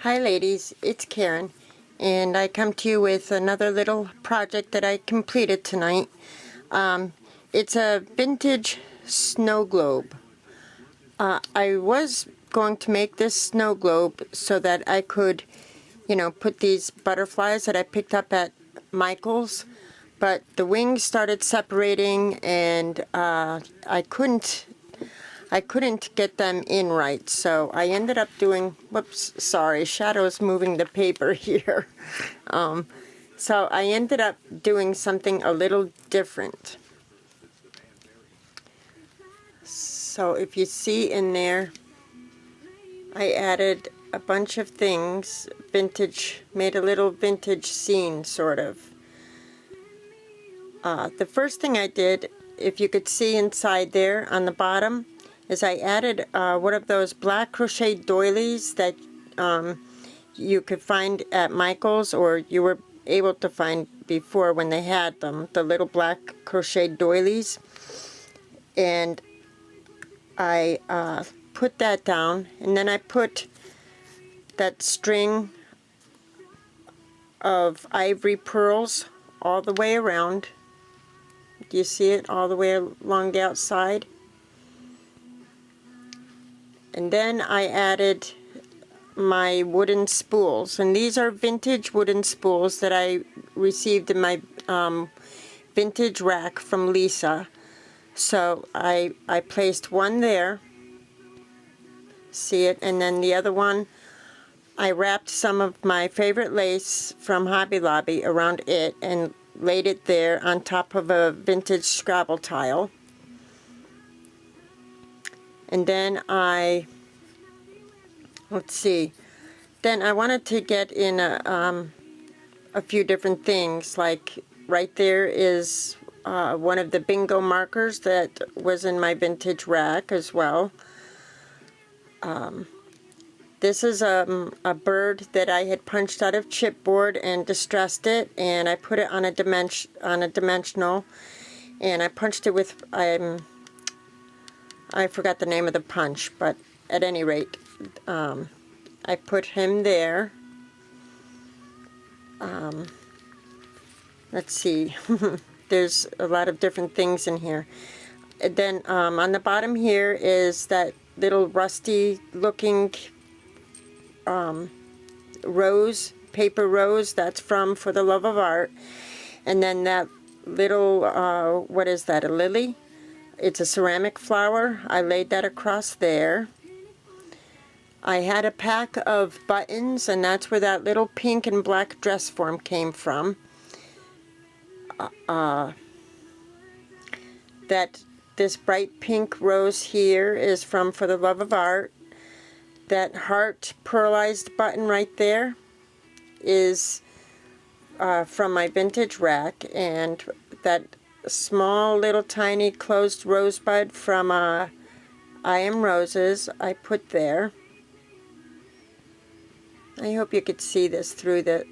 Hi ladies, it's Karen, and I come to you with another little project that I completed tonight. It's a vintage snow globe. I was going to make this snow globe so that I could, put these butterflies that I picked up at Michael's, but the wings started separating and I couldn't get them in right, so I ended up doing, whoops, sorry, Shadow's moving the paper here. So I ended up doing something a little different. So if you see in there, I added a bunch of things, made a little vintage scene, sort of. The first thing I did, if you could see inside there on the bottom, is I added one of those black crochet doilies that you could find at Michael's, or you were able to find before when they had them, the little black crochet doilies. And I put that down, and then I put that string of ivory pearls all the way around. Do you see it all the way along the outside? And then I added my wooden spools, and these are vintage wooden spools that I received in my vintage rack from Lisa. So I placed one there, see it, and then the other one I wrapped some of my favorite lace from Hobby Lobby around it and laid it there on top of a vintage Scrabble tile. And then then I wanted to get in a few different things, like right there is one of the bingo markers that was in my vintage rack as well. This is a bird that I had punched out of chipboard and distressed it, and I put it on a dimensional, and I punched it with I forgot the name of the punch, but at any rate, I put him there. Let's see, there's a lot of different things in here. And then on the bottom here is that little rusty looking rose, paper rose, that's from For the Love of Art. And then that little, what is that, a lily? It's a ceramic flower. I laid that across there. I had a pack of buttons, and that's where that little pink and black dress form came from. This bright pink rose here is from For the Love of Art. That heart pearlized button right there is from my vintage rack, and that small little tiny closed rosebud from I Am Roses I put there. I hope you could see this through the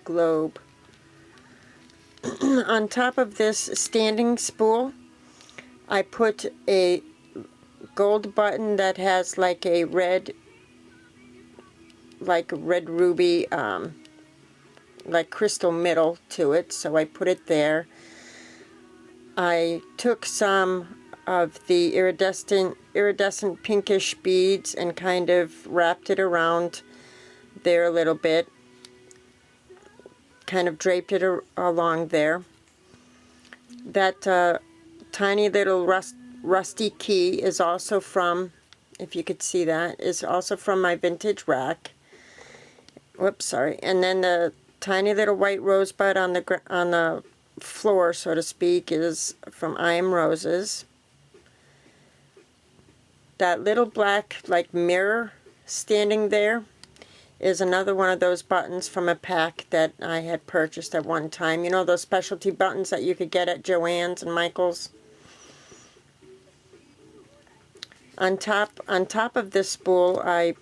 globe. On top of this standing spool, I put a gold button that has like a red ruby, like crystal middle to it, so I put it there. I took some of the iridescent pinkish beads and kind of wrapped it around there a little bit, kind of draped it along there. That tiny little rusty key is also from, if you could see that, is also from my vintage rack. Whoops, sorry. And then the tiny little white rosebud on the floor, so to speak, is from I Am Roses. That little black like mirror standing there is another one of those buttons from a pack that I had purchased at one time. You know those specialty buttons that you could get at Joann's and Michael's? On top of this spool, I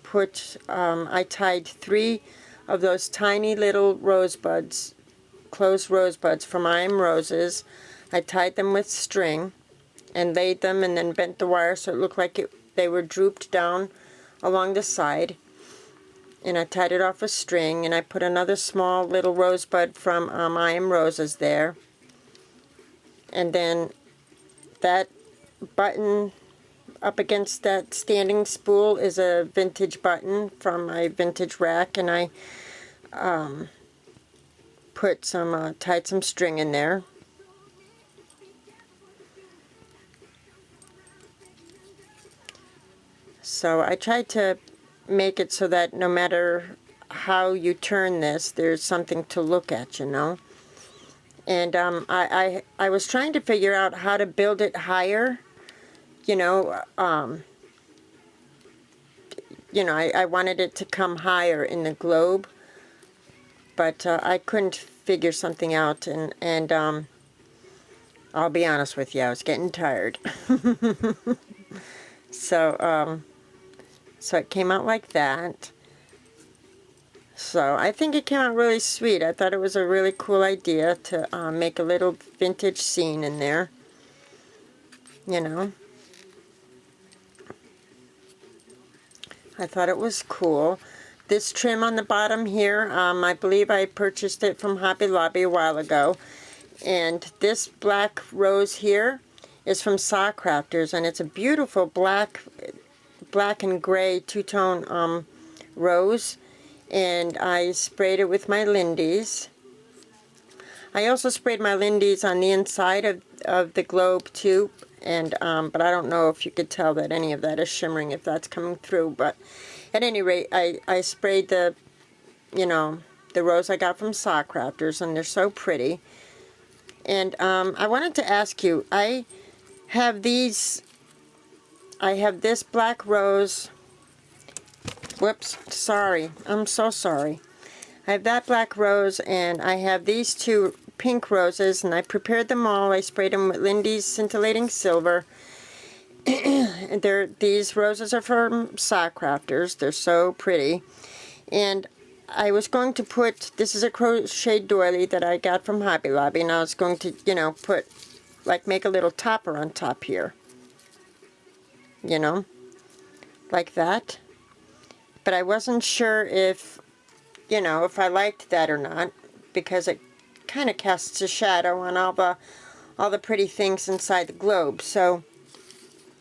tied 3 of those tiny little rosebuds, closed rosebuds from I Am Roses. I tied them with string and laid them, and then bent the wire so it looked like they were drooped down along the side, and I tied it off with string, and I put another small little rosebud from I Am Roses there, and then that button up against that standing spool is a vintage button from my vintage rack, and I put some tied some string in there. So I tried to make it so that no matter how you turn this, there's something to look at, you know. And I was trying to figure out how to build it higher, you know. I wanted it to come higher in the globe, but I couldn't figure something out, and I'll be honest with you, I was getting tired. So it came out like that. So I think it came out really sweet. I thought it was a really cool idea to make a little vintage scene in there, you know. I thought it was cool. This trim on the bottom here, I believe I purchased it from Hobby Lobby a while ago. And this black rose here is from Saw Crafters, and it's a beautiful black and gray two-tone rose. And I sprayed it with my Lindy's. I also sprayed my Lindy's on the inside of the globe too, and but I don't know if you could tell that any of that is shimmering, if that's coming through. But at any rate, I sprayed the, you know, the rose I got from Saw Crafters, and they're so pretty. And I wanted to ask you, I have this black rose. Whoops, sorry. I'm so sorry. I have that black rose, and I have these two pink roses, and I prepared them all. I sprayed them with Lindy's Scintillating Silver. And these roses are from Saw Crafters. They're so pretty. And I was going to put, this is a crochet doily that I got from Hobby Lobby, and I was going to, you know, put, like, make a little topper on top here. You know, like that. But I wasn't sure if, you know, if I liked that or not, because it kind of casts a shadow on all the pretty things inside the globe. So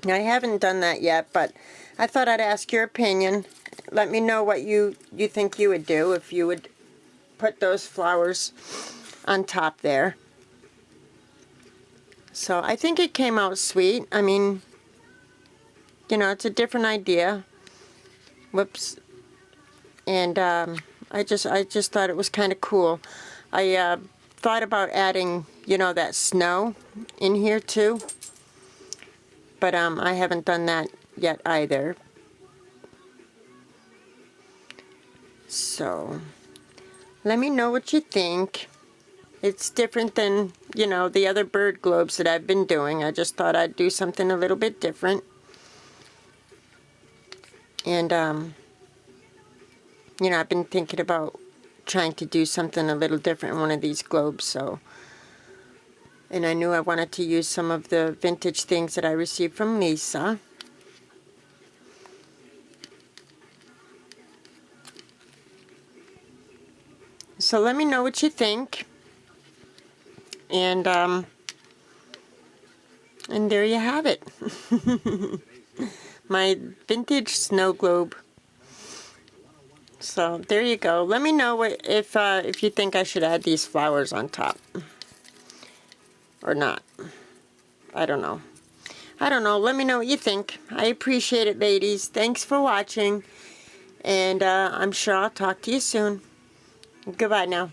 I haven't done that yet, but I thought I'd ask your opinion. Let me know what you think you would do if you would put those flowers on top there. So I think it came out sweet. I mean, you know, it's a different idea. Whoops. And I just thought it was kind of cool. I thought about adding, you know, that snow in here too, but I haven't done that yet either. So let me know what you think. It's different than, you know, the other bird globes that I've been doing. I just thought I'd do something a little bit different. And you know, I've been thinking about trying to do something a little different in one of these globes, so. And I knew I wanted to use some of the vintage things that I received from Lisa. So let me know what you think. And there you have it. My vintage snow globe. So there you go. Let me know if you think I should add these flowers on top or not. I don't know. Let me know what you think. I appreciate it, ladies. Thanks for watching, and I'm sure I'll talk to you soon. Goodbye now.